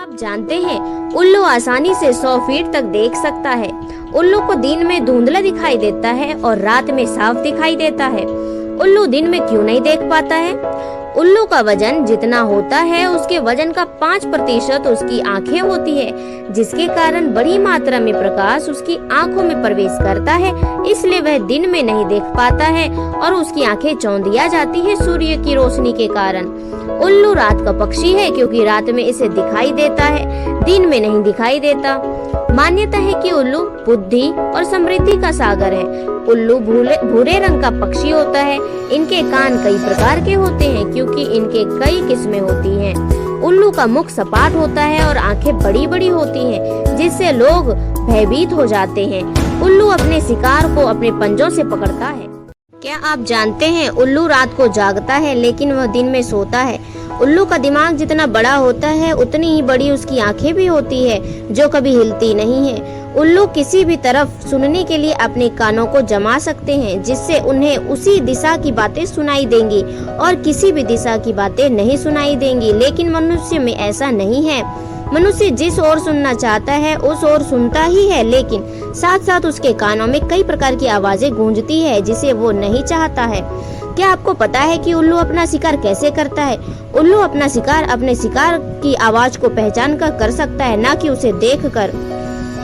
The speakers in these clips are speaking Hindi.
आप जानते हैं उल्लू आसानी से 100 फीट तक देख सकता है। उल्लू को दिन में धुंधला दिखाई देता है और रात में साफ दिखाई देता है। उल्लू दिन में क्यों नहीं देख पाता है? उल्लू का वजन जितना होता है उसके वजन का 5% उसकी आंखें होती है, जिसके कारण बड़ी मात्रा में प्रकाश उसकी आंखों में प्रवेश करता है, इसलिए वह दिन में नहीं देख पाता है और उसकी आंखें चौंधिया जाती है सूर्य की रोशनी के कारण। उल्लू रात का पक्षी है क्योंकि रात में इसे दिखाई देता है, दिन में नहीं दिखाई देता। मान्यता है कि उल्लू बुद्धि और समृद्धि का सागर है। उल्लू भूरे रंग का पक्षी होता है। इनके कान कई प्रकार के होते हैं क्योंकि इनके कई किस्में होती हैं। उल्लू का मुख सपाट होता है और आंखें बड़ी बड़ी होती हैं, जिससे लोग भयभीत हो जाते हैं। उल्लू अपने शिकार को अपने पंजों से पकड़ता है। क्या आप जानते हैं उल्लू रात को जागता है लेकिन वह दिन में सोता है। उल्लू का दिमाग जितना बड़ा होता है उतनी ही बड़ी उसकी आंखें भी होती है, जो कभी हिलती नहीं है। उल्लू किसी भी तरफ सुनने के लिए अपने कानों को जमा सकते हैं, जिससे उन्हें उसी दिशा की बातें सुनाई देंगी और किसी भी दिशा की बातें नहीं सुनाई देंगी। लेकिन मनुष्य में ऐसा नहीं है। मनुष्य जिस ओर सुनना चाहता है उस ओर सुनता ही है, लेकिन साथ साथ उसके कानों में कई प्रकार की आवाजें गूंजती है जिसे वो नहीं चाहता है। क्या आपको पता है कि उल्लू अपना शिकार कैसे करता है? उल्लू अपना शिकार अपने शिकार की आवाज को पहचान कर सकता है, न कि उसे देखकर।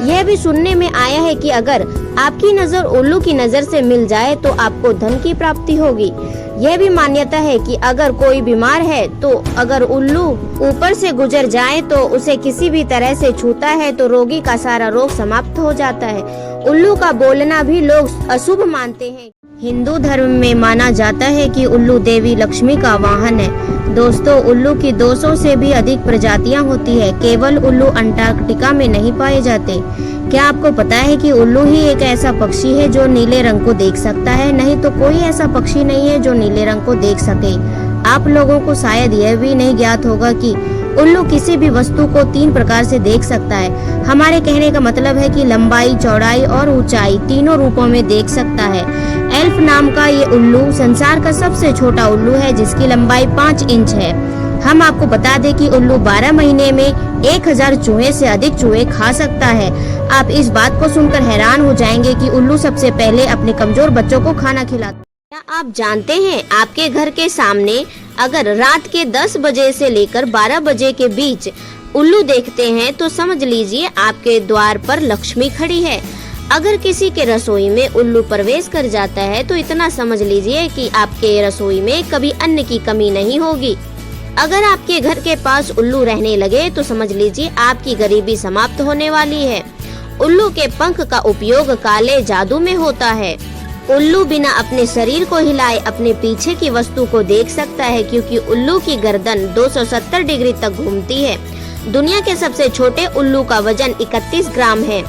यह भी सुनने में आया है कि अगर आपकी नजर उल्लू की नजर से मिल जाए तो आपको धन की प्राप्ति होगी। यह भी मान्यता है कि अगर कोई बीमार है तो अगर उल्लू ऊपर से गुजर जाए तो उसे किसी भी तरह से छूता है तो रोगी का सारा रोग समाप्त हो जाता है। उल्लू का बोलना भी लोग अशुभ मानते हैं। हिंदू धर्म में माना जाता है कि उल्लू देवी लक्ष्मी का वाहन है। दोस्तों, उल्लू की 200 से भी अधिक प्रजातियां होती है। केवल उल्लू अंटार्कटिका में नहीं पाए जाते। क्या आपको पता है कि उल्लू ही एक ऐसा पक्षी है जो नीले रंग को देख सकता है? नहीं तो कोई ऐसा पक्षी नहीं है जो नीले रंग को देख सके। आप लोगों को शायद यह भी नहीं ज्ञात होगा कि उल्लू किसी भी वस्तु को 3 प्रकार से देख सकता है। हमारे कहने का मतलब है कि लंबाई, चौड़ाई और ऊंचाई तीनों रूपों में देख सकता है। एल्फ नाम का ये उल्लू संसार का सबसे छोटा उल्लू है, जिसकी लंबाई 5 इंच है। हम आपको बता दें कि उल्लू 12 महीने में 1000 चूहे से अधिक चूहे खा सकता है। आप इस बात को सुनकर हैरान हो जाएंगे कि उल्लू सबसे पहले अपने कमजोर बच्चों को खाना खिलाता है। क्या आप जानते हैं आपके घर के सामने अगर रात के 10 बजे से लेकर 12 बजे के बीच उल्लू देखते हैं तो समझ लीजिए आपके द्वार पर लक्ष्मी खड़ी है। अगर किसी के रसोई में उल्लू प्रवेश कर जाता है तो इतना समझ लीजिए कि आपके रसोई में कभी अन्न की कमी नहीं होगी। अगर आपके घर के पास उल्लू रहने लगे तो समझ लीजिए आपकी गरीबी समाप्त होने वाली है। उल्लू के पंख का उपयोग काले जादू में होता है। उल्लू बिना अपने शरीर को हिलाए अपने पीछे की वस्तु को देख सकता है, क्योंकि उल्लू की गर्दन 270 डिग्री तक घूमती है। दुनिया के सबसे छोटे उल्लू का वजन 31 ग्राम है।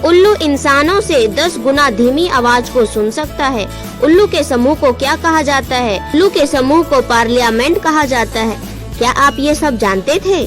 उल्लू इंसानों से 10 गुना धीमी आवाज को सुन सकता है। उल्लू के समूह को क्या कहा जाता है? उल्लू के समूह को पार्लियामेंट कहा जाता है। क्या आप ये सब जानते थे?